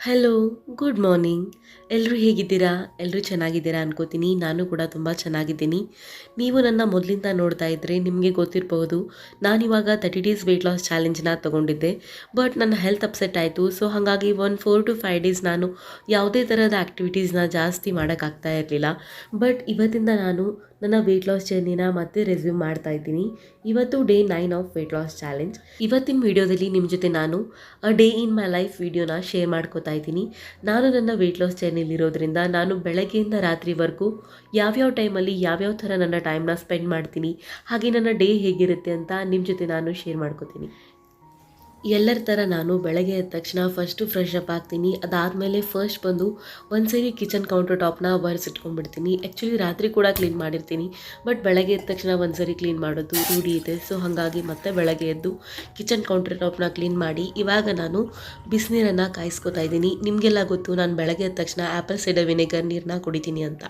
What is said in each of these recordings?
Hello, good morning. ಎಲ್ಲರೂ ಹೇಗಿದ್ದೀರಾ? ಎಲ್ಲರೂ ಚೆನ್ನಾಗಿದ್ದೀರಾ ಅನ್ಕೋತೀನಿ. ನಾನು ಕೂಡ ತುಂಬ ಚೆನ್ನಾಗಿದ್ದೀನಿ. ನೀವು ನನ್ನ ಮೊದಲಿಂದ ನೋಡ್ತಾ ಇದ್ದರೆ ನಿಮಗೆ ಗೊತ್ತಿರಬಹುದು, ನಾನಿವಾಗ 30 ಡೇಸ್ ವೆಯ್ಟ್ ಲಾಸ್ ಚಾಲೆಂಜ್ನ ತೊಗೊಂಡಿದ್ದೆ. ಬಟ್ ನನ್ನ ಹೆಲ್ತ್ ಅಪ್ಸೆಟ್ ಆಯಿತು. ಸೊ ಹಾಗಾಗಿ ಒಂದು 4 to 5 ಡೇಸ್ ನಾನು ಯಾವುದೇ ಥರದ ಆ್ಯಕ್ಟಿವಿಟೀಸ್ನ ಜಾಸ್ತಿ ಮಾಡೋಕ್ಕಾಗ್ತಾ ಇರಲಿಲ್ಲ. ಬಟ್ ಇವತ್ತಿಂದ ನಾನು ನನ್ನ ವೆಯ್ಟ್ ಲಾಸ್ ಜರ್ನಿನ ಮತ್ತೆ ರೆಸ್ಯೂಮ್ ಮಾಡ್ತಾ ಇದ್ದೀನಿ. ಇವತ್ತು day 9 of weight loss challenge. ಇವತ್ತಿನ ವಿಡಿಯೋದಲ್ಲಿ ನಿಮ್ಮ ಜೊತೆ ನಾನು ಡೇ ಇನ್ ಮೈ ಲೈಫ್ ವಿಡಿಯೋನ ಶೇರ್ ಮಾಡ್ಕೋತಾ ಇದ್ದೀನಿ. ನಾನು ನನ್ನ ವೆಯ್ಟ್ ಲಾಸ್ ಜರ್ನಿಲಿರೋದ್ರಿಂದ ನಾನು ಬೆಳಗ್ಗೆಯಿಂದ ರಾತ್ರಿವರೆಗೂ ಯಾವ್ಯಾವ ಟೈಮಲ್ಲಿ ಯಾವ್ಯಾವ ಥರ ನನ್ನ ಟೈಮ್ನ ಸ್ಪೆಂಡ್ ಮಾಡ್ತೀನಿ, ಹಾಗೆ ನನ್ನ ಡೇ ಹೇಗಿರುತ್ತೆ ಅಂತ ನಿಮ್ಮ ಜೊತೆ ನಾನು ಶೇರ್ ಮಾಡ್ಕೋತೀನಿ. ಎಲ್ಲರ ಥರ ನಾನು ಬೆಳಗ್ಗೆ ಎದ್ದ ತಕ್ಷಣ ಫಸ್ಟು ಫ್ರೆಶ್ ಅಪ್ ಆಗ್ತೀನಿ. ಅದಾದಮೇಲೆ ಫಸ್ಟ್ ಬಂದು ಒಂದ್ಸರಿ ಕಿಚನ್ ಕೌಂಟರ್ ಟಾಪ್ನ ಒರೆಸಿಟ್ಕೊಂಡ್ಬಿಡ್ತೀನಿ. ಆ್ಯಕ್ಚುಲಿ ರಾತ್ರಿ ಕೂಡ ಕ್ಲೀನ್ ಮಾಡಿರ್ತೀನಿ, ಬಟ್ ಬೆಳಗ್ಗೆ ಎದ್ದ ತಕ್ಷಣ ಒಂದ್ಸರಿ ಕ್ಲೀನ್ ಮಾಡೋದು ರೂಢಿ ಇದೆ. ಸೊ ಹಾಗಾಗಿ ಮತ್ತೆ ಬೆಳಗ್ಗೆ ಎದ್ದು ಕಿಚನ್ ಕೌಂಟರ್ ಟಾಪ್ನ ಕ್ಲೀನ್ ಮಾಡಿ ಇವಾಗ ನಾನು ಬಿಸಿನೀರನ್ನು ಕಾಯಿಸ್ಕೊತಾ ಇದ್ದೀನಿ. ನಿಮಗೆಲ್ಲ ಗೊತ್ತು, ನಾನು ಬೆಳಗ್ಗೆ ಎದ್ದ ತಕ್ಷಣ ಆ್ಯಪಲ್ ಸೈಡರ್ ವಿನೆಗರ್ ನೀರನ್ನ ಕುಡಿತೀನಿ ಅಂತ.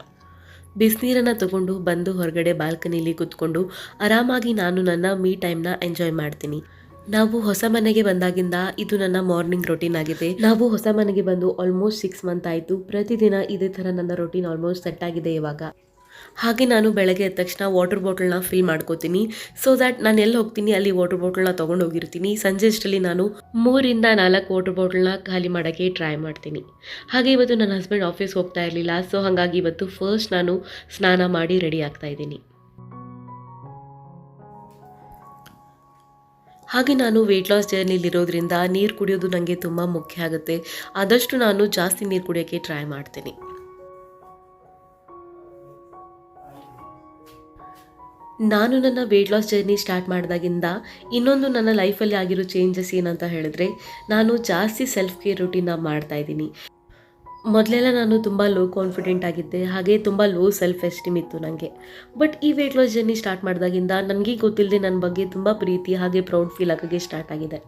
ಬಿಸಿನೀರನ್ನು ತಗೊಂಡು ಬಂದು ಹೊರಗಡೆ ಬಾಲ್ಕನಿಲಿ ಕೂತ್ಕೊಂಡು ಆರಾಮಾಗಿ ನಾನು ನನ್ನ ಮೀ ಟೈಮ್ನ ಎಂಜಾಯ್ ಮಾಡ್ತೀನಿ. ನಾವು ಹೊಸ ಮನೆಗೆ ಬಂದಾಗಿಂದ ಇದು ನನ್ನ ಮಾರ್ನಿಂಗ್ ರೊಟೀನ್ ಆಗಿದೆ. ನಾವು ಹೊಸ ಮನೆಗೆ ಬಂದು ಆಲ್ಮೋಸ್ಟ್ 6 ಮಂತ್ ಆಯಿತು. ಪ್ರತಿದಿನ ಇದೇ ಥರ ನನ್ನ ರೊಟೀನ್ ಆಲ್ಮೋಸ್ಟ್ ಸೆಟ್ ಆಗಿದೆ ಇವಾಗ. ಹಾಗೆ ನಾನು ಬೆಳಗ್ಗೆ ಎದ್ದ ತಕ್ಷಣ ವಾಟರ್ ಬಾಟಲ್ನ ಫಿಲ್ ಮಾಡ್ಕೋತೀನಿ. ಸೊ ದ್ಯಾಟ್ ನಾನು ಎಲ್ಲಿ ಹೋಗ್ತೀನಿ ಅಲ್ಲಿ ವಾಟರ್ ಬಾಟಲ್ನ ತೊಗೊಂಡು ಹೋಗಿರ್ತೀನಿ. ಸಂಜೆ ಅಷ್ಟರಲ್ಲಿ ನಾನು 3-4 ವಾಟರ್ ಬಾಟಲ್ನ ಖಾಲಿ ಮಾಡೋಕ್ಕೆ ಟ್ರೈ ಮಾಡ್ತೀನಿ. ಹಾಗೆ ಇವತ್ತು ನನ್ನ ಹಸ್ಬೆಂಡ್ ಆಫೀಸ್ಗೆ ಹೋಗ್ತಾ ಇರಲಿಲ್ಲ. ಸೊ ಹಾಗಾಗಿ ಇವತ್ತು ಫಸ್ಟ್ ನಾನು ಸ್ನಾನ ಮಾಡಿ ರೆಡಿ ಆಗ್ತಾ ಇದ್ದೀನಿ. ಹಾಗೆ ನಾನು ವೆಯ್ಟ್ ಲಾಸ್ ಜರ್ನಿಲಿರೋದ್ರಿಂದ ನೀರು ಕುಡಿಯೋದು ನನಗೆ ತುಂಬ ಮುಖ್ಯ ಆಗುತ್ತೆ. ಆದಷ್ಟು ನಾನು ಜಾಸ್ತಿ ನೀರು ಕುಡಿಯೋಕ್ಕೆ ಟ್ರೈ ಮಾಡ್ತೀನಿ. ನಾನು ನನ್ನ ವೆಯ್ಟ್ ಲಾಸ್ ಜರ್ನಿ ಸ್ಟಾರ್ಟ್ ಮಾಡಿದಾಗಿಂದ ಇನ್ನೊಂದು ನನ್ನ ಲೈಫಲ್ಲಿ ಆಗಿರೋ ಚೇಂಜಸ್ ಏನಂತ ಹೇಳಿದ್ರೆ, ನಾನು ಜಾಸ್ತಿ ಸೆಲ್ಫ್ ಕೇರ್ ರೂಟೀನ್ನ ಮಾಡ್ತಾಯಿದ್ದೀನಿ. ಮೊದಲೆಲ್ಲ ನಾನು ತುಂಬ ಲೋ ಕಾನ್ಫಿಡೆಂಟ್ ಆಗಿದ್ದೆ, ಹಾಗೆ ತುಂಬ ಲೋ ಸೆಲ್ಫ್ ಎಸ್ಟೀಮ್ ಇತ್ತು ನನಗೆ. ಬಟ್ ಈ ವೆಯ್ಟ್ ಲಾಸ್ ಜರ್ನಿ ಸ್ಟಾರ್ಟ್ ಮಾಡಿದಾಗಿಂದ ನನಗೆ ಗೊತ್ತಿಲ್ಲದೆ ನನ್ನ ಬಗ್ಗೆ ತುಂಬ ಪ್ರೀತಿ ಹಾಗೆ ಪ್ರೌಡ್ ಫೀಲ್ ಆಗೋಕ್ಕೆ ಸ್ಟಾರ್ಟ್ ಆಗಿದೆ.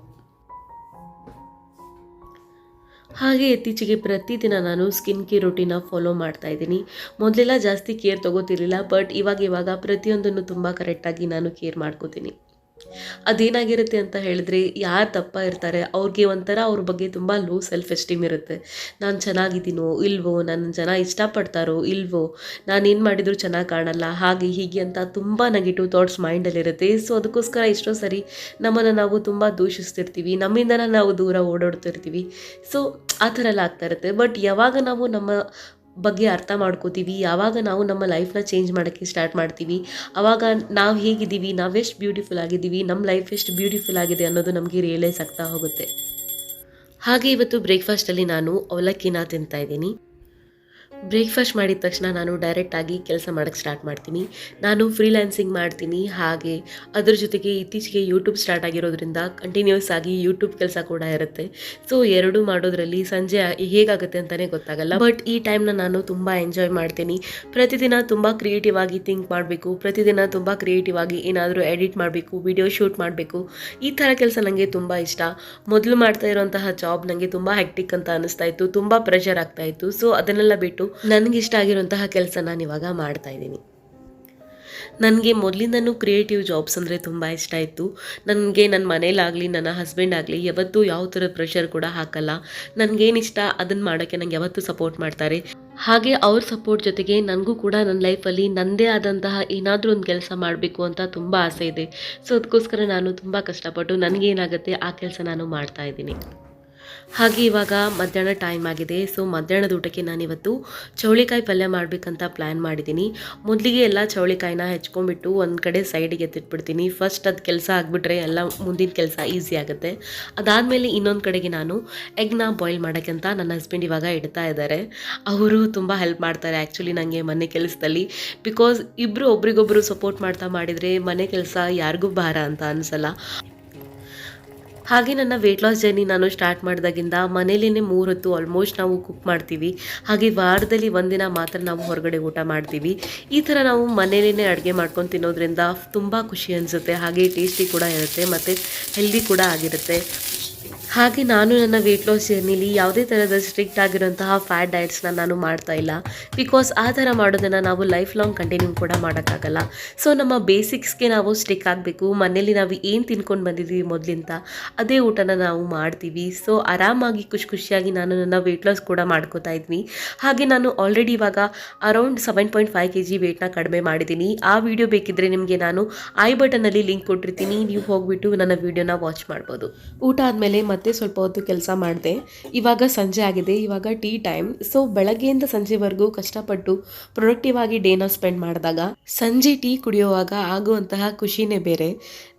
ಹಾಗೆ ಇತ್ತೀಚೆಗೆ ಪ್ರತಿದಿನ ನಾನು ಸ್ಕಿನ್ ಕೇರ್ ರೂಟೀನ ಫಾಲೋ ಮಾಡ್ತಾ ಇದ್ದೀನಿ. ಮೊದಲೆಲ್ಲ ಜಾಸ್ತಿ ಕೇರ್ ತೊಗೋತಿರ್ಲಿಲ್ಲ, ಬಟ್ ಇವಾಗ ಪ್ರತಿಯೊಂದನ್ನು ತುಂಬ ಕರೆಕ್ಟಾಗಿ ನಾನು ಕೇರ್ ಮಾಡ್ಕೋತೀನಿ. ಅದೇನಾಗಿರುತ್ತೆ ಅಂತ ಹೇಳಿದ್ರೆ, ಯಾರು ದಪ್ಪ ಇರ್ತಾರೆ ಅವ್ರಿಗೆ ಒಂಥರ ಅವ್ರ ಬಗ್ಗೆ ತುಂಬ ಲೋ ಸೆಲ್ಫ್ ಎಸ್ಟೀಮ್ ಇರುತ್ತೆ. ನಾನು ಚೆನ್ನಾಗಿದ್ದೀನೋ ಇಲ್ವೋ, ನನ್ನ ಜನ ಇಷ್ಟಪಡ್ತಾರೋ ಇಲ್ವೋ, ನಾನೇನು ಮಾಡಿದರೂ ಚೆನ್ನಾಗಿ ಕಾಣಲ್ಲ, ಹಾಗೆ ಹೀಗೆ ಅಂತ ತುಂಬ ನೆಗೆಟಿವ್ ಥಾಟ್ಸ್ ಮೈಂಡಲ್ಲಿರುತ್ತೆ. ಸೊ ಅದಕ್ಕೋಸ್ಕರ ಎಷ್ಟೋ ಸರಿ ನಮ್ಮನ್ನು ನಾವು ತುಂಬ ದೂಷಿಸ್ತಿರ್ತೀವಿ, ನಮ್ಮಿಂದನೇ ನಾವು ದೂರ ಓಡಾಡ್ತಿರ್ತೀವಿ. ಸೊ ಆ ಥರ ಎಲ್ಲ ಆಗ್ತಾ ಇರುತ್ತೆ. ಬಟ್ ಯಾವಾಗ ನಾವು ನಮ್ಮ ಬಗ್ಗೆ ಅರ್ಥ ಮಾಡ್ಕೋತೀವಿ, ಯಾವಾಗ ನಾವು ನಮ್ಮ ಲೈಫ್ನ ಚೇಂಜ್ ಮಾಡೋಕ್ಕೆ ಸ್ಟಾರ್ಟ್ ಮಾಡ್ತೀವಿ, ಆವಾಗ ನಾವು ಹೇಗಿದ್ದೀವಿ, ನಾವೆಷ್ಟು ಬ್ಯೂಟಿಫುಲ್ ಆಗಿದ್ದೀವಿ, ನಮ್ಮ ಲೈಫ್ ಎಷ್ಟು ಬ್ಯೂಟಿಫುಲ್ ಆಗಿದೆ ಅನ್ನೋದು ನಮಗೆ ರಿಯಲೈಸ್ ಆಗ್ತಾ ಹೋಗುತ್ತೆ. ಹಾಗೆ ಇವತ್ತು ಬ್ರೇಕ್ಫಾಸ್ಟಲ್ಲಿ ನಾನು ಅವಲಕ್ಕಿನ ತಿಂತಾ ಇದ್ದೀನಿ. ಬ್ರೇಕ್ಫಾಸ್ಟ್ ಮಾಡಿದ ತಕ್ಷಣ ನಾನು ಡೈರೆಕ್ಟಾಗಿ ಕೆಲಸ ಮಾಡೋಕ್ಕೆ ಸ್ಟಾರ್ಟ್ ಮಾಡ್ತೀನಿ. ನಾನು ಫ್ರೀಲ್ಯಾನ್ಸಿಂಗ್ ಮಾಡ್ತೀನಿ, ಹಾಗೆ ಅದ್ರ ಜೊತೆಗೆ ಇತ್ತೀಚೆಗೆ ಯೂಟ್ಯೂಬ್ ಸ್ಟಾರ್ಟ್ ಆಗಿರೋದ್ರಿಂದ ಕಂಟಿನ್ಯೂಸ್ ಆಗಿ ಯೂಟ್ಯೂಬ್ ಕೆಲಸ ಕೂಡ ಇರುತ್ತೆ. ಸೊ ಎರಡೂ ಮಾಡೋದ್ರಲ್ಲಿ ಸಂಜೆ ಹೇಗಾಗುತ್ತೆ ಅಂತಲೇ ಗೊತ್ತಾಗಲ್ಲ. ಬಟ್ ಈ ಟೈಮ್ನ ನಾನು ತುಂಬ ಎಂಜಾಯ್ ಮಾಡ್ತೀನಿ. ಪ್ರತಿದಿನ ತುಂಬ ಕ್ರಿಯೇಟಿವ್ ಆಗಿ ಥಿಂಕ್ ಮಾಡಬೇಕು, ಪ್ರತಿದಿನ ತುಂಬ ಕ್ರಿಯೇಟಿವ್ ಆಗಿ ಏನಾದರೂ ಎಡಿಟ್ ಮಾಡಬೇಕು, ವಿಡಿಯೋ ಶೂಟ್ ಮಾಡಬೇಕು. ಈ ಥರ ಕೆಲಸ ನನಗೆ ತುಂಬ ಇಷ್ಟ. ಮೊದಲು ಮಾಡ್ತಾ ಇರೋಂತಹ ಜಾಬ್ ನನಗೆ ತುಂಬ ಹೆಕ್ಟಿಕ್ ಅಂತ ಅನಿಸ್ತಾ ಇತ್ತು, ತುಂಬ ಪ್ರೆಷರ್ ಆಗ್ತಾ ಇತ್ತು. ಸೊ ಅದನ್ನೆಲ್ಲ ಬಿಟ್ಟು ನನಗಿಷ್ಟ ಆಗಿರುವಂತಹ ಕೆಲಸ ನಾನು ಇವಾಗ ಮಾಡ್ತಾ ಇದ್ದೀನಿ. ನನಗೆ ಮೊದಲಿಂದನೂ ಕ್ರಿಯೇಟಿವ್ ಜಾಬ್ಸ್ ಅಂದರೆ ತುಂಬ ಇಷ್ಟ ಇತ್ತು. ನನಗೆ ನನ್ನ ಮನೇಲಾಗಲಿ ನನ್ನ ಹಸ್ಬೆಂಡ್ ಆಗಲಿ ಯಾವತ್ತೂ ಯಾವ ಥರದ ಪ್ರೆಷರ್ ಕೂಡ ಹಾಕಲ್ಲ. ನನಗೇನಿಷ್ಟ ಅದನ್ನು ಮಾಡೋಕ್ಕೆ ನಂಗೆ ಯಾವತ್ತೂ ಸಪೋರ್ಟ್ ಮಾಡ್ತಾರೆ. ಹಾಗೆ ಅವ್ರ ಸಪೋರ್ಟ್ ಜೊತೆಗೆ ನನಗೂ ಕೂಡ ನನ್ನ ಲೈಫಲ್ಲಿ ನನ್ನದೇ ಆದಂತಹ ಏನಾದರೂ ಒಂದು ಕೆಲಸ ಮಾಡಬೇಕು ಅಂತ ತುಂಬ ಆಸೆ ಇದೆ. ಸೊ ಅದಕ್ಕೋಸ್ಕರ ನಾನು ತುಂಬ ಕಷ್ಟಪಟ್ಟು ನನಗೇನಾಗುತ್ತೆ ಆ ಕೆಲಸ ನಾನು ಮಾಡ್ತಾ ಇದ್ದೀನಿ. ಹಾಗೆ ಇವಾಗ ಮಧ್ಯಾಹ್ನ ಟೈಮ್ ಆಗಿದೆ. ಸೊ ಮಧ್ಯಾಹ್ನದ ಊಟಕ್ಕೆ ನಾನಿವತ್ತು ಚೌಳಿಕಾಯಿ ಪಲ್ಯ ಮಾಡಬೇಕಂತ ಪ್ಲ್ಯಾನ್ ಮಾಡಿದ್ದೀನಿ. ಮೊದಲಿಗೆ ಎಲ್ಲ ಚೌಳಿಕಾಯಿನ ಹೆಚ್ಕೊಂಡ್ಬಿಟ್ಟು ಒಂದು ಕಡೆ ಸೈಡಿಗೆ ಎತ್ತಿಟ್ಬಿಡ್ತೀನಿ. ಫಸ್ಟ್ ಅದು ಕೆಲಸ ಆಗಿಬಿಟ್ರೆ ಎಲ್ಲ ಮುಂದಿನ ಕೆಲಸ ಈಸಿ ಆಗುತ್ತೆ. ಅದಾದಮೇಲೆ ಇನ್ನೊಂದು ಕಡೆಗೆ ನಾನು ಎಗ್ನ ಬಾಯ್ಲ್ ಮಾಡೋಕ್ಕಂತ ನನ್ನ ಹಸ್ಬೆಂಡ್ ಇವಾಗ ಇಡ್ತಾ ಇದ್ದಾರೆ. ಅವರು ತುಂಬ ಹೆಲ್ಪ್ ಮಾಡ್ತಾರೆ ಆ್ಯಕ್ಚುಲಿ ನನಗೆ ಮನೆ ಕೆಲಸದಲ್ಲಿ. ಬಿಕಾಸ್ ಇಬ್ಬರು ಒಬ್ರಿಗೊಬ್ಬರು ಸಪೋರ್ಟ್ ಮಾಡ್ತಾ ಮಾಡಿದರೆ ಮನೆ ಕೆಲಸ ಯಾರಿಗೂ ಭಾರ ಅಂತ ಅನಿಸಲ್ಲ. ಹಾಗೆ ನನ್ನ ವೆಯ್ಟ್ ಲಾಸ್ ಜರ್ನಿ ನಾನು ಸ್ಟಾರ್ಟ್ ಮಾಡಿದಾಗಿಂದ ಮನೇಲೇ 3 ಹೊತ್ತು ಆಲ್ಮೋಸ್ಟ್ ನಾವು ಕುಕ್ ಮಾಡ್ತೀವಿ. ಹಾಗೆ ವಾರದಲ್ಲಿ ಒಂದಿನ ಮಾತ್ರ ನಾವು ಹೊರಗಡೆ ಊಟ ಮಾಡ್ತೀವಿ. ಈ ಥರ ನಾವು ಮನೇಲೇ ಅಡುಗೆ ಮಾಡ್ಕೊಂಡು ತಿನ್ನೋದ್ರಿಂದ ತುಂಬ ಖುಷಿ ಅನಿಸುತ್ತೆ. ಹಾಗೆ ಟೇಸ್ಟಿ ಕೂಡ ಇರುತ್ತೆ ಮತ್ತು ಹೆಲ್ದಿ ಕೂಡ ಆಗಿರುತ್ತೆ. ಹಾಗೆ ನಾನು ನನ್ನ ವೆಯ್ಟ್ ಲಾಸ್ ಜರ್ನಿಲಿ ಯಾವುದೇ ಥರದ ಸ್ಟ್ರಿಕ್ಟ್ ಆಗಿರುವಂತಹ ಫ್ಯಾಟ್ ಡಯಟ್ಸ್ನ ನಾನು ಮಾಡ್ತಾ ಇಲ್ಲ. ಬಿಕಾಸ್ ಆ ಥರ ಮಾಡೋದನ್ನು ನಾವು ಲೈಫ್ ಲಾಂಗ್ ಕಂಟಿನ್ಯೂ ಕೂಡ ಮಾಡೋಕ್ಕಾಗಲ್ಲ. ಸೊ ನಮ್ಮ ಬೇಸಿಕ್ಸ್ಗೆ ನಾವು ಸ್ಟಿಕ್ ಆಗಬೇಕು. ಮನೇಲಿ ನಾವು ಏನು ತಿನ್ಕೊಂಡು ಬಂದಿದ್ದೀವಿ ಮೊದಲಿಂದ ಅದೇ ಊಟನ ನಾವು ಮಾಡ್ತೀವಿ. ಸೊ ಆರಾಮಾಗಿ ಖುಷಿಯಾಗಿ ನಾನು ನನ್ನ ವೆಯ್ಟ್ ಲಾಸ್ ಕೂಡ ಮಾಡ್ಕೋತಾ ಇದ್ವಿ. ಹಾಗೆ ನಾನು ಆಲ್ರೆಡಿ ಇವಾಗ ಅರೌಂಡ್ 7.5 kg ವೆಯ್ಟ್ನ ಕಡಿಮೆ ಮಾಡಿದ್ದೀನಿ. ಆ ವಿಡಿಯೋ ಬೇಕಿದ್ದರೆ ನಿಮಗೆ ನಾನು ಐ ಬಟನಲ್ಲಿ ಲಿಂಕ್ ಕೊಟ್ಟಿರ್ತೀನಿ, ನೀವು ಹೋಗ್ಬಿಟ್ಟು ನನ್ನ ವಿಡಿಯೋನ ವಾಚ್ ಮಾಡ್ಬೋದು. ಊಟ ಆದಮೇಲೆ ಮತ್ತೆ ಸ್ವಲ್ಪ ಹೊತ್ತು ಕೆಲಸ ಮಾಡಿದೆ. ಇವಾಗ ಸಂಜೆ ಆಗಿದೆ, ಇವಾಗ ಟೀ ಟೈಮ್. ಸೊ ಬೆಳಗ್ಗೆಯಿಂದ ಸಂಜೆವರೆಗೂ ಕಷ್ಟಪಟ್ಟು ಪ್ರೊಡಕ್ಟಿವ್ ಆಗಿ ಡೇನ ಸ್ಪೆಂಡ್ ಮಾಡಿದಾಗ ಸಂಜೆ ಟೀ ಕುಡಿಯುವಾಗ ಆಗುವಂತಹ ಖುಷಿನೇ ಬೇರೆ.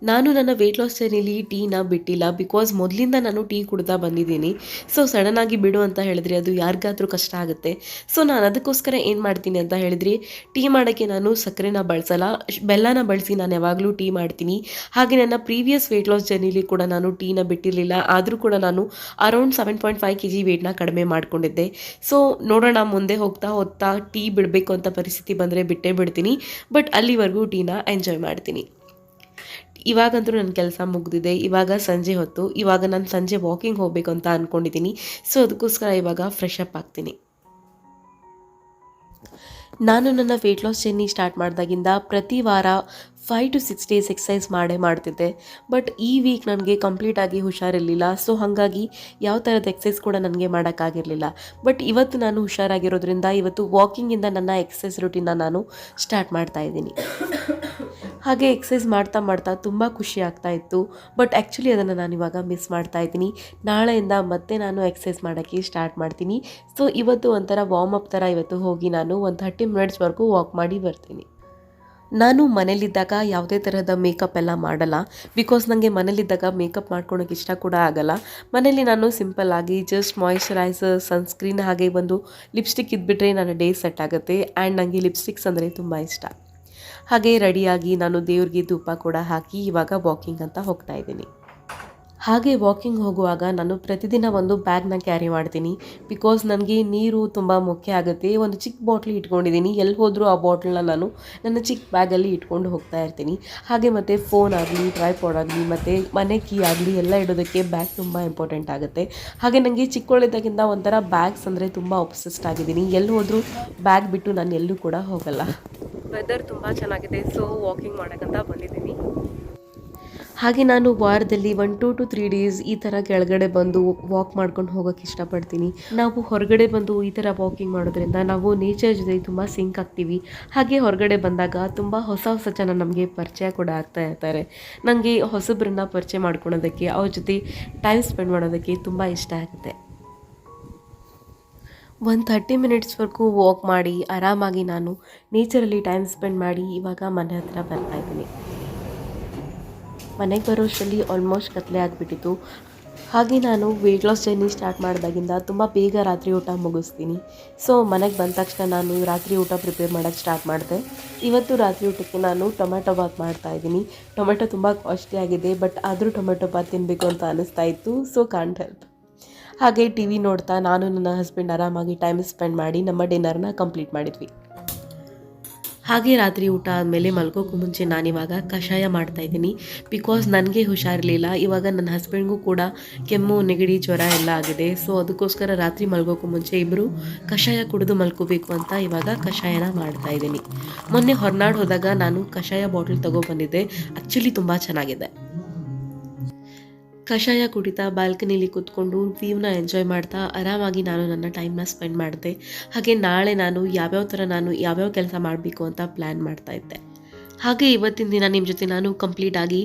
ನಾನು ನನ್ನ ವೆಯ್ಟ್ ಲಾಸ್ ಜರ್ನಿಲಿ ಟೀನ ಬಿಟ್ಟಿಲ್ಲ, ಬಿಕಾಸ್ ಮೊದಲಿಂದ ನಾನು ಟೀ ಕುಡ್ತಾ ಬಂದಿದ್ದೀನಿ. ಸೊ ಸಡನ್ ಆಗಿ ಬಿಡು ಅಂತ ಹೇಳಿದ್ರೆ ಅದು ಯಾರಿಗಾದ್ರೂ ಕಷ್ಟ ಆಗುತ್ತೆ. ಸೊ ನಾನು ಅದಕ್ಕೋಸ್ಕರ ಏನು ಮಾಡ್ತೀನಿ ಅಂತ ಹೇಳಿದ್ರೆ, ಟೀ ಮಾಡೋಕ್ಕೆ ನಾನು ಸಕ್ಕರೆನ ಬಳಸಲ್ಲ, ಬೆಲ್ಲನ ಬಳಸಿ ನಾನು ಯಾವಾಗಲೂ ಟೀ ಮಾಡ್ತೀನಿ. ಹಾಗೆ ನನ್ನ ಪ್ರೀವಿಯಸ್ ವೆಯ್ಟ್ ಲಾಸ್ ಜರ್ನಿಲಿ ಕೂಡ ನಾನು ಟೀನ ಬಿಟ್ಟಿರಲಿಲ್ಲ, ಆದರೂ ಕೂಡ ನಾನು ಅರೌಂಡ್ 7.5 kg ವೆಯ್ಟ್ನ ಕಡಿಮೆ ಮಾಡ್ಕೊಂಡಿದ್ದೆ. ಸೊ ನೋಡೋಣ, ಮುಂದೆ ಹೋಗ್ತಾ ಟೀ ಬಿಡಬೇಕು ಅಂತ ಪರಿಸ್ಥಿತಿ ಬಂದರೆ ಬಿಟ್ಟೇ ಬಿಡ್ತೀನಿ. ಬಟ್ ಅಲ್ಲಿವರೆಗೂ ಟೀನ ಎಂಜಾಯ್ ಮಾಡ್ತೀನಿ. ಇವಾಗಂತೂ ನನ್ನ ಕೆಲಸ ಮುಗಿದಿದೆ. ಇವಾಗ ಸಂಜೆ ಹೊತ್ತು, ಇವಾಗ ನಾನು ಸಂಜೆ ವಾಕಿಂಗ್ ಹೋಗಬೇಕು ಅಂತ ಅಂದ್ಕೊಂಡಿದ್ದೀನಿ. ಸೊ ಅದಕ್ಕೋಸ್ಕರ ಇವಾಗ ಫ್ರೆಶ್ ಅಪ್ ಆಗ್ತೀನಿ. ನಾನು ನನ್ನ ವೆಯ್ಟ್ ಲಾಸ್ ಜರ್ನಿ ಸ್ಟಾರ್ಟ್ ಮಾಡಿದಾಗಿಂದ ಪ್ರತಿ ವಾರ 5 to 6 days ಎಕ್ಸಸೈಸ್ ಮಾಡ್ತಿದ್ದೆ. ಬಟ್ ಈ ವೀಕ್ ನನಗೆ ಕಂಪ್ಲೀಟಾಗಿ ಹುಷಾರಿರಲಿಲ್ಲ. ಸೊ ಹಾಗಾಗಿ ಯಾವ ಥರದ ಎಕ್ಸಸೈಸ್ ಕೂಡ ನನಗೆ ಮಾಡೋಕ್ಕಾಗಿರಲಿಲ್ಲ. ಬಟ್ ಇವತ್ತು ನಾನು ಹುಷಾರಾಗಿರೋದ್ರಿಂದ ಇವತ್ತು ವಾಕಿಂಗಿಂದ ನನ್ನ ಎಕ್ಸಸೈಸ್ ರೂಟೀನ್ನ ನಾನು ಸ್ಟಾರ್ಟ್ ಮಾಡ್ತಾಯಿದ್ದೀನಿ. ಹಾಗೆ ಎಕ್ಸಸೈಸ್ ಮಾಡ್ತಾ ತುಂಬ ಖುಷಿ ಆಗ್ತಾ ಇತ್ತು. ಬಟ್ ಆ್ಯಕ್ಚುಲಿ ಅದನ್ನು ನಾನು ಇವಾಗ ಮಿಸ್ ಮಾಡ್ತಾಯಿದ್ದೀನಿ. ನಾಳೆಯಿಂದ ಮತ್ತೆ ನಾನು ಎಕ್ಸಸೈಸ್ ಮಾಡೋಕ್ಕೆ ಸ್ಟಾರ್ಟ್ ಮಾಡ್ತೀನಿ. ಸೊ ಇವತ್ತು ಒಂಥರ ವಾರ್ಮ್ ಅಪ್ ಥರ ಇವತ್ತು ಹೋಗಿ ನಾನು ಒಂದು 30 minutesವರೆಗೂ ವಾಕ್ ಮಾಡಿ ಬರ್ತೀನಿ. ನಾನು ಮನೇಲಿದ್ದಾಗ ಯಾವುದೇ ಥರದ ಮೇಕಪ್ ಎಲ್ಲ ಮಾಡಲ್ಲ, ಬಿಕಾಸ್ ನನಗೆ ಮನೇಲಿದ್ದಾಗ ಮೇಕಪ್ ಮಾಡ್ಕೊಳೋಕೆ ಇಷ್ಟ ಕೂಡ ಆಗಲ್ಲ. ಮನೇಲಿ ನಾನು ಸಿಂಪಲ್ಲಾಗಿ ಜಸ್ಟ್ ಮಾಯಿಶ್ಚರೈಸರ್, ಸನ್ಸ್ಕ್ರೀನ್ ಹಾಗೆ ಒಂದು ಲಿಪ್ಸ್ಟಿಕ್ ಇದ್ಬಿಟ್ರೆ ನನ್ನ ಡೇ ಸೆಟ್ ಆಗುತ್ತೆ. ಆ್ಯಂಡ್ ನನಗೆ ಲಿಪ್ಸ್ಟಿಕ್ಸ್ ಅಂದರೆ ತುಂಬ ಇಷ್ಟ. ಹಾಗೆ ರೆಡಿಯಾಗಿ ನಾನು ದೇವ್ರಿಗೆ ಧೂಪ ಕೂಡ ಹಾಕಿ ಇವಾಗ ವಾಕಿಂಗ್ ಅಂತ ಹೋಗ್ತಾ ಇದ್ದೀನಿ. ಹಾಗೆ ವಾಕಿಂಗ್ ಹೋಗುವಾಗ ನಾನು ಪ್ರತಿದಿನ ಒಂದು ಬ್ಯಾಗ್ನ ಕ್ಯಾರಿ ಮಾಡ್ತೀನಿ, ಬಿಕಾಸ್ ನನಗೆ ನೀರು ತುಂಬ ಮುಖ್ಯ ಆಗುತ್ತೆ. ಒಂದು ಚಿಕ್ಕ ಬಾಟ್ಲಿ ಇಟ್ಕೊಂಡಿದ್ದೀನಿ, ಎಲ್ಲಿ ಹೋದರೂ ಆ ಬಾಟ್ಲನ್ನ ನಾನು ನನ್ನ ಚಿಕ್ಕ ಬ್ಯಾಗಲ್ಲಿ ಇಟ್ಕೊಂಡು ಹೋಗ್ತಾ ಇರ್ತೀನಿ. ಹಾಗೆ ಮತ್ತು ಫೋನ್ ಆಗಲಿ, ಟ್ರೈಪಾಡ್ ಆಗಲಿ ಮತ್ತು ಮನೆ ಕೀ ಆಗಲಿ ಎಲ್ಲ ಇಡೋದಕ್ಕೆ ಬ್ಯಾಗ್ ತುಂಬ ಇಂಪಾರ್ಟೆಂಟ್ ಆಗುತ್ತೆ. ಹಾಗೆ ನನಗೆ ಚಿಕ್ಕವಳಿದ್ದಾಗಿಂದ ಒಂಥರ ಬ್ಯಾಗ್ಸ್ ಅಂದರೆ ತುಂಬ ಒಬ್ಸೆಸ್ಡ್ ಆಗಿದ್ದೀನಿ. ಎಲ್ಲಿ ಹೋದರೂ ಬ್ಯಾಗ್ ಬಿಟ್ಟು ನಾನು ಎಲ್ಲೂ ಕೂಡ ಹೋಗಲ್ಲ. ವೆದರ್ ತುಂಬ ಚೆನ್ನಾಗಿದೆ, ಸೊ ವಾಕಿಂಗ್ ಮಾಡೋಕ್ಕಂತ ಬಂದಿದ್ದೀನಿ. ಹಾಗೆ ನಾನು ವಾರದಲ್ಲಿ 1 to 3 days ಈ ಥರ ಕೆಳಗಡೆ ಬಂದು ವಾಕ್ ಮಾಡ್ಕೊಂಡು ಹೋಗೋಕ್ಕೆ ಇಷ್ಟಪಡ್ತೀನಿ. ನಾವು ಹೊರಗಡೆ ಬಂದು ಈ ಥರ ವಾಕಿಂಗ್ ಮಾಡೋದ್ರಿಂದ ನಾವು ನೇಚರ್ ಜೊತೆ ತುಂಬ ಸಿಂಕ್ ಆಗ್ತೀವಿ. ಹಾಗೆ ಹೊರಗಡೆ ಬಂದಾಗ ತುಂಬ ಹೊಸ ಜನ ನಮಗೆ ಪರಿಚಯ ಕೂಡ ಆಗ್ತಾ ಇರ್ತಾರೆ. ನನಗೆ ಹೊಸಬ್ರನ್ನ ಪರಿಚಯ ಮಾಡ್ಕೊಳೋದಕ್ಕೆ, ಅವ್ರ ಜೊತೆ ಟೈಮ್ ಸ್ಪೆಂಡ್ ಮಾಡೋದಕ್ಕೆ ತುಂಬ ಇಷ್ಟ ಆಗುತ್ತೆ. ಒಂದು 30 minutesವರೆಗೂ ವಾಕ್ ಮಾಡಿ ಆರಾಮಾಗಿ ನಾನು ನೇಚರಲ್ಲಿ ಟೈಮ್ ಸ್ಪೆಂಡ್ ಮಾಡಿ ಇವಾಗ ಮನೆ ಹತ್ರ ಬರ್ತಾಯಿದ್ದೀನಿ. ಮನೆಗೆ ಬರೋಷ್ಟರಲ್ಲಿ ಆಲ್ಮೋಸ್ಟ್ ಕತ್ಲೆ ಆಗಿಬಿಟ್ಟಿತ್ತು. ಹಾಗೆ ನಾನು ವೆಯ್ಟ್ ಲಾಸ್ ಜರ್ನಿ ಸ್ಟಾರ್ಟ್ ಮಾಡಿದಾಗಿಂದ ತುಂಬ ಬೇಗ ರಾತ್ರಿ ಊಟ ಮುಗಿಸ್ತೀನಿ. ಸೊ ಮನೆಗೆ ಬಂದ ತಕ್ಷಣ ನಾನು ರಾತ್ರಿ ಊಟ ಪ್ರಿಪೇರ್ ಮಾಡೋಕ್ಕೆ ಸ್ಟಾರ್ಟ್ ಮಾಡಿದೆ. ಇವತ್ತು ರಾತ್ರಿ ಊಟಕ್ಕೆ ನಾನು ಟೊಮೆಟೊ ಬಾತ್ ಮಾಡ್ತಾಯಿದ್ದೀನಿ. ಟೊಮೆಟೊ ತುಂಬ ಕಾಸ್ಟ್ಲಿ ಆಗಿದೆ, ಬಟ್ ಆದರೂ ಟೊಮೆಟೊ ಬಾತ್ ತಿನ್ನಬೇಕು ಅಂತ ಅನ್ನಿಸ್ತಾ ಇತ್ತು. So can't help. ಹಾಗೆ ಟಿ ವಿ ನೋಡ್ತಾ ನಾನು ನನ್ನ ಹಸ್ಬೆಂಡ್ ಆರಾಮಾಗಿ ಟೈಮ್ ಸ್ಪೆಂಡ್ ಮಾಡಿ ನಮ್ಮ ಡಿನ್ನರ್ನ ಕಂಪ್ಲೀಟ್ ಮಾಡಿದ್ವಿ. ಹಾಗೆ ರಾತ್ರಿ ಊಟ ಆದಮೇಲೆ ಮಲ್ಗೋಕ್ಕೂ ಮುಂಚೆ ನಾನಿವಾಗ ಕಷಾಯ ಮಾಡ್ತಾಯಿದ್ದೀನಿ, ಬಿಕಾಸ್ ನನಗೆ ಹುಷಾರಿರಲಿಲ್ಲ. ಇವಾಗ ನನ್ನ ಹಸ್ಬೆಂಡ್ಗೂ ಕೂಡ ಕೆಮ್ಮು, ನೆಗಡಿ, ಜ್ವರ ಎಲ್ಲ ಆಗಿದೆ. ಸೊ ಅದಕ್ಕೋಸ್ಕರ ರಾತ್ರಿ ಮಲ್ಗೋಕ್ಕೂ ಮುಂಚೆ ಇಬ್ಬರು ಕಷಾಯ ಕುಡಿದು ಮಲ್ಕೋಬೇಕು ಅಂತ ಇವಾಗ ಕಷಾಯನ ಮಾಡ್ತಾಯಿದ್ದೀನಿ. ಮೊನ್ನೆ ಹೊರನಾಡು ಹೋದಾಗ ನಾನು ಕಷಾಯ ಬಾಟಲ್ ತೊಗೊಬಂದಿದ್ದೆ. ಆ್ಯಕ್ಚುಲಿ ತುಂಬ ಚೆನ್ನಾಗಿದೆ. ಕಷಾಯ ಕುಡಿತಾ ಬಾಲ್ಕನಿಲಿ ಕೂತ್ಕೊಂಡು ವ್ಯೂನ ಎಂಜಾಯ್ ಮಾಡ್ತಾ ಆರಾಮಾಗಿ ನಾನು ನನ್ನ ಟೈಮ್ನ ಸ್ಪೆಂಡ್ ಮಾಡಿದೆ. ಹಾಗೆ ನಾಳೆ ನಾನು ಯಾವ್ಯಾವ ಕೆಲಸ ಮಾಡಬೇಕು ಅಂತ ಪ್ಲ್ಯಾನ್ ಮಾಡ್ತಾಯಿದ್ದೆ. ಹಾಗೆ ಇವತ್ತಿನ ದಿನ ನಿಮ್ಮ ಜೊತೆ ನಾನು ಕಂಪ್ಲೀಟಾಗಿ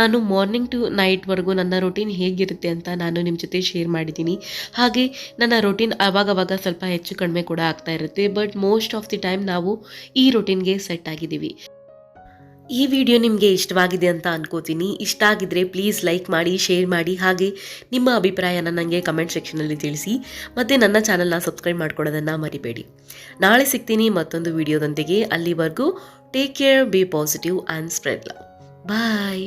ನಾನು ಮಾರ್ನಿಂಗ್ ಟು ನೈಟ್ವರೆಗೂ ನನ್ನ ರೊಟೀನ್ ಹೇಗಿರುತ್ತೆ ಅಂತ ನಾನು ನಿಮ್ಮ ಜೊತೆ ಶೇರ್ ಮಾಡಿದ್ದೀನಿ. ಹಾಗೆ ನನ್ನ ರೊಟೀನ್ ಆವಾಗವಾಗ ಸ್ವಲ್ಪ ಹೆಚ್ಚು ಕಡಿಮೆ ಕೂಡ ಆಗ್ತಾ ಇರುತ್ತೆ, but most of the time ನಾವು ಈ ರೊಟೀನ್ಗೆ ಸೆಟ್ ಆಗಿದ್ದೀವಿ. ಈ ವಿಡಿಯೋ ನಿಮಗೆ ಇಷ್ಟವಾಗಿದೆ ಅಂತ ಅನ್ಕೋತೀನಿ. ಇಷ್ಟ ಆಗಿದ್ರೆ ಪ್ಲೀಸ್ ಲೈಕ್ ಮಾಡಿ, ಶೇರ್ ಮಾಡಿ, ಹಾಗೆ ನಿಮ್ಮ ಅಭಿಪ್ರಾಯನ ನನಗೆ ಕಮೆಂಟ್ ಸೆಕ್ಷನಲ್ಲಿ ತಿಳಿಸಿ. ಮತ್ತು ನನ್ನ ಚಾನಲ್ನ ಸಬ್ಸ್ಕ್ರೈಬ್ ಮಾಡ್ಕೊಳ್ಳೋದನ್ನು ಮರಿಬೇಡಿ. ನಾಳೆ ಸಿಗ್ತೀನಿ ಮತ್ತೊಂದು ವಿಡಿಯೋದೊಂದಿಗೆ. ಅಲ್ಲಿವರೆಗೂ take care, be positive and spread love. Bye.